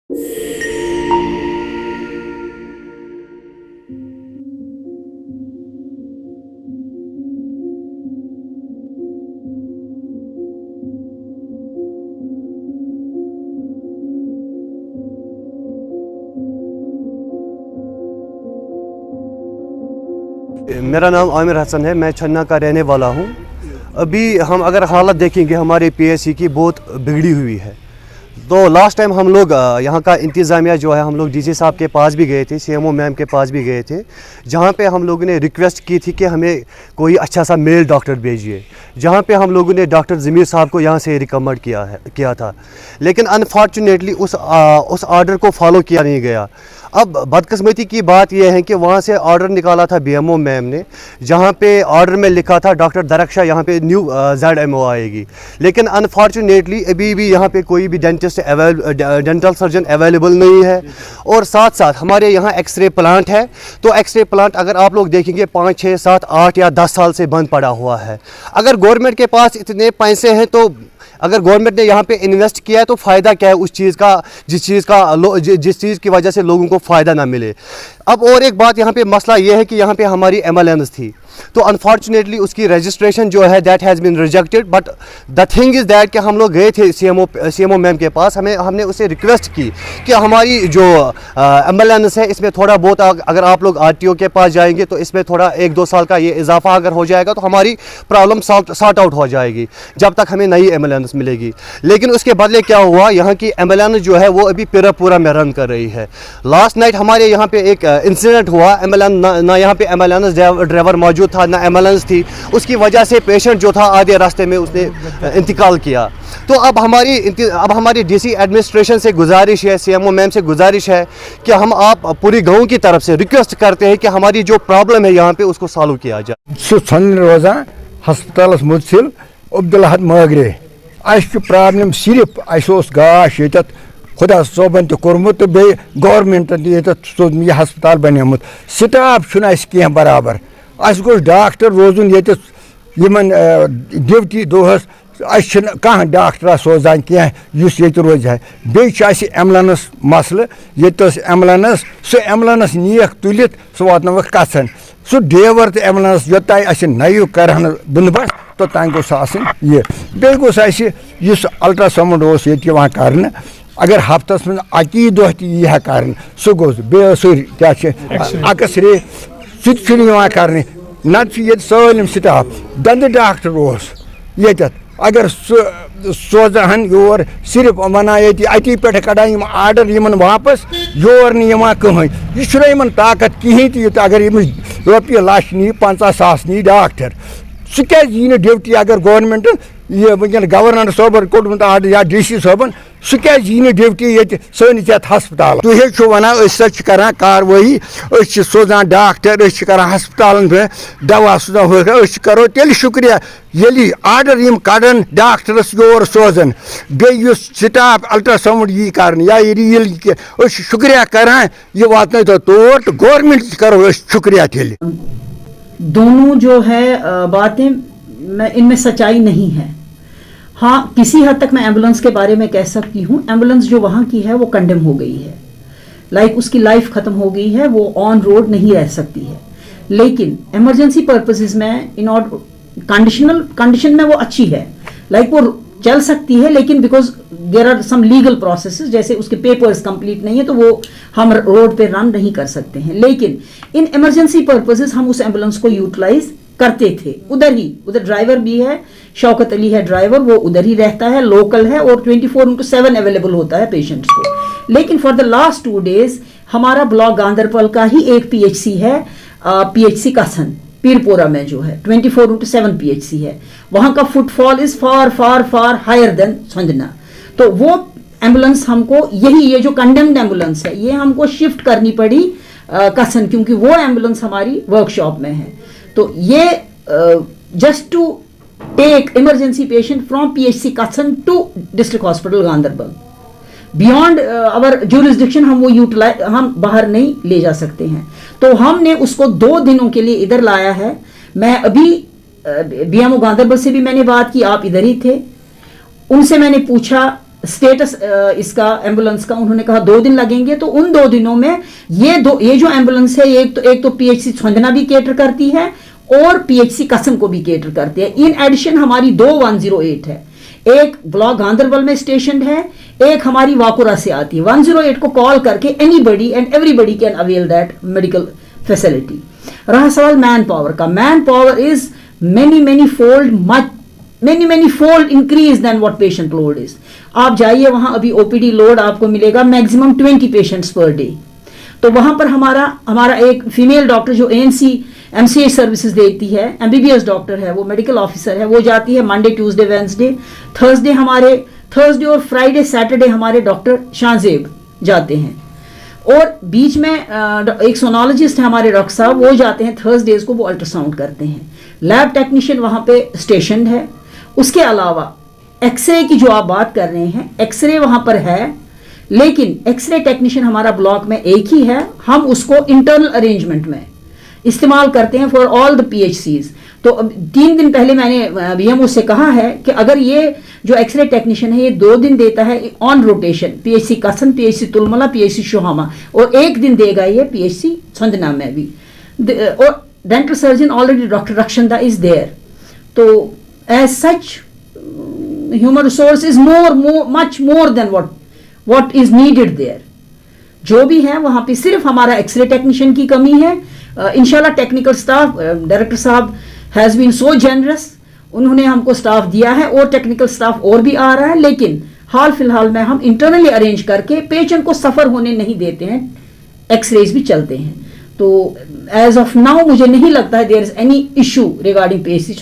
मेरा नाम आमिर हसन है, मैं छन्ना का रहने वाला हूँ। अभी हम अगर हालत देखेंगे हमारे पीएचसी की बहुत बिगड़ी हुई है। तो लास्ट टाइम हम लोग यहाँ का इंतज़ामिया जो है, हम लोग डीसी साहब के पास भी गए थे, सीएमओ मैम के पास भी गए थे, जहाँ पे हम लोगों ने रिक्वेस्ट की थी कि हमें कोई अच्छा सा मेल डॉक्टर भेजिए, जहाँ पे हम लोगों ने डॉक्टर ज़मीर साहब को यहाँ से रिकमेंड किया था। लेकिन अनफॉर्चुनेटली उस आर्डर को फॉलो किया नहीं गया। अब बदकिस्मती की बात यह है कि वहाँ से ऑर्डर निकाला था बीएमओ मैम ने, जहाँ पे ऑर्डर में लिखा था डॉक्टर दरक्षा यहाँ पे न्यू ZMO आएगी। लेकिन अनफॉर्चुनेटली अभी भी यहाँ पे कोई भी डेंटल सर्जन अवेलेबल नहीं है। और साथ साथ हमारे यहाँ एक्सरे प्लांट है, तो एक्सरे प्लांट अगर आप लोग देखेंगे 5, 6, 7, 8 या 10 साल से बंद पड़ा हुआ है। अगर गवर्नमेंट के पास इतने पैसे हैं तो अगर गवर्नमेंट ने यहाँ पे इन्वेस्ट किया है तो फ़ायदा क्या है उस चीज़ का, जिस चीज़ की वजह से लोगों को फ़ायदा ना मिले। अब और एक बात यहाँ पे मसला ये है कि यहाँ पे हमारी एम्बुलेंस थी, तो अनफॉर्चुनेटली उसकी रजिस्ट्रेशन जो है that has been rejected. But the thing is that कि हम लोग गए थे सीएमओ मैम के पास, हमने उससे रिक्वेस्ट की कि हमारी जो एम्बुलेंस है इसमें थोड़ा बहुत अगर आप लोग आरटीओ के पास जाएंगे तो इसमें थोड़ा 1-2 साल का ये इजाफा अगर हो जाएगा तो हमारी प्रॉब्लम सॉर्ट आउट हो जाएगी जब तक हमें नई एम्बुलेंस मिलेगी। लेकिन उसके बदले क्या हुआ, यहाँ की एम्बुलेंस जो है वो अभी पिरापुरा में रन कर रही है। लास्ट नाइट हमारे यहाँ पे एक इंसिडेंट हुआ, एम्बुलेंस ना यहाँ पे एम्बुलेंस ड्राइवर मौजूद था ना एम्बुलेंस थी, उसकी वजह से पेशेंट जो था आधे रास्ते में उसने इंतकाल किया। तो अब हमारी डीसी एडमिनिस्ट्रेशन से गुजारिश है, सीएमओ मैम से गुजारिश है कि आप पूरी गांव की तरफ से रिक्वेस्ट करते हैं कि हमारी जो प्रॉब्लम है यहाँ पे उसको सॉल्व किया जाए। सुन रोजान हस्पताल मुतसिल अब्दुल्लाहद मागरे प्रॉब्लम सिर्फ गाश ये खुदा सोबन तोर्मुत बे गवर्नमेंट ये हस्पताल बनेमुत स्टाफ कह बराबर गोश डॉक्टर रोजन ये ड्यूटी दोहस कह डॉक्टर सोजान कह रोज है बेस एम्बुलेंस मसल ये एम्बुलेंस एम्बुलेंस नीक तुलित वात कचन ड्राइवर तो एम्बुलेंस योतान नयु कर बंदोबस्त तोतान ये बे गोस अल्ट्रासाउंड ये कर अगर हफ्तस में अकी दह यह कर सह गोस क्या एक्सरे कर नत सालम स्टाफ दंद डॉक्टर ये अगर सोजान योर सिर्फ वन अती पे कड़ान आर्डर इन वापस योर नीमा कहें यह ताकत कहें अगर रोपये लच नी 50,000 नी डॉक्टर सह क्या ड्यूटी अगर गवर्नमेंट ये वनकन गवर्नर सोबन कोड़मुत आर्डर या डीसी सोबन सह क्या ड्यूटी ये सैनिस हस्पताल तुह वन कर कार्रवाई सोजान डॉक्टर कर हस्पताल पे दवा सोजान करो तेल शुक्रिया ये आर्डर कड़न डॉक्टरस योर सोजन बे स्टाफ अल्ट्रासाउंड यी कर या रील शुक्रिया कर यह वात तो तौर तो गवर्नमेंट करो शुक्रिया तेल। दोनों जो है बातें इनमें सच्चाई नहीं है। हाँ, किसी हद तक मैं एम्बुलेंस के बारे में कह सकती हूँ, एम्बुलेंस जो वहाँ की है वो कंडेम हो गई है, उसकी लाइफ ख़त्म हो गई है, वो ऑन रोड नहीं रह सकती है। लेकिन इमरजेंसी पर्पसेस में कंडीशन में वो अच्छी है, वो चल सकती है, लेकिन because there are some legal processes, जैसे उसके पेपर्स कंप्लीट नहीं है तो वो हम रोड पे रन नहीं कर सकते हैं। लेकिन इन इमरजेंसी पर्पसेस हम उस एम्बुलेंस को यूटिलाइज करते थे। उधर ड्राइवर भी है, शौकत अली है ड्राइवर, वो उधर ही रहता है, लोकल है और 24/7 अवेलेबल होता है पेशेंट्स को। लेकिन फॉर द लास्ट 2 डेज हमारा ब्लॉक गांधरबल का ही एक पीएचसी है, पीएचसी कसन पीरपोरा में जो है 24/7 पीएचसी है, वहां का footfall is far far far higher than Sanjana. तो वो एम्बुलेंस हमको ये जो कंडेम्ड एम्बुलेंस है ये हमको शिफ्ट करनी पड़ी कसन, क्योंकि वो एम्बुलेंस हमारी वर्कशॉप में है। तो ये just to take emergency patient from PHC कसन to district hospital Ganderbal, beyond our jurisdiction हम बाहर नहीं ले जा सकते हैं। तो हमने उसको 2 दिनों के लिए इधर लाया है। मैं अभी बीएमओ गांधरबल से भी मैंने बात की, आप इधर ही थे, उनसे मैंने पूछा स्टेटस इसका एम्बुलेंस का, उन्होंने कहा 2 दिन लगेंगे। तो उन 2 दिनों में ये जो एम्बुलेंस है एक तो पीएचसी छोंदना भी केटर करती है और पीएचसी कसम को भी केटर करती है। इन एडिशन हमारी 2 108 है, एक ब्लॉक गांधरबल में स्टेशन है, एक हमारी वाकुरा से आती है। 108 को कॉल करके anybody and everybody can avail that medical facility. रहा सवाल मैन पावर का, man power is many fold increase than what patient load is। आप जाइए वहां, अभी ओपीडी लोड आपको मिलेगा मैक्सिमम 20 पेशेंट्स पर डे। तो वहां पर हमारा एक फीमेल डॉक्टर जो एएनसी एमसीएच सर्विसेज देती है, एमबीबीएस डॉक्टर है, वो मेडिकल ऑफिसर है, वो जाती है मंडे ट्यूसडे वेंसडे थर्सडे और फ्राइडे सैटरडे हमारे डॉक्टर शाहजेब जाते हैं। और बीच में एक सोनोलॉजिस्ट है हमारे डॉक्टर साहब, वो जाते हैं थर्सडेज को, वो अल्ट्रासाउंड करते हैं। लैब टेक्नीशियन वहां पे स्टेशन है। उसके अलावा एक्सरे की जो आप बात कर रहे हैं, एक्सरे वहां पर है, लेकिन एक्सरे टेक्नीशियन हमारा ब्लॉक में एक ही है। हम उसको इंटरनल अरेंजमेंट में इस्तेमाल करते हैं फॉर ऑल द पीएचसीज। तो 3 दिन पहले मैंने बीएमओ से कहा है कि अगर ये जो एक्सरे टेक्नीशियन है ये 2 दिन देता है ऑन रोटेशन, पीएचसी कसम, पीएचसी तुलमला, पीएचसी शोहामा, और 1 दिन देगा ये पीएचसी छोंदना में भी। और dental surgeon already doctor Rakhshanda is there. तो as such human resource is much more than what is needed there. जो भी है वहां पे सिर्फ हमारा एक्सरे टेक्नीशियन की कमी है। इंशाल्लाह टेक्निकल स्टाफ, डायरेक्टर साहब हैज बीन सो जेनरस, उन्होंने हमको स्टाफ दिया है और टेक्निकल स्टाफ और भी आ रहा है। लेकिन हाल फिलहाल में हम इंटरनली अरेंज करके पेशेंट को सफर होने नहीं देते हैं, एक्सरेज भी चलते हैं। तो एज ऑफ नाउ मुझे नहीं लगता है there is any issue regarding PHC.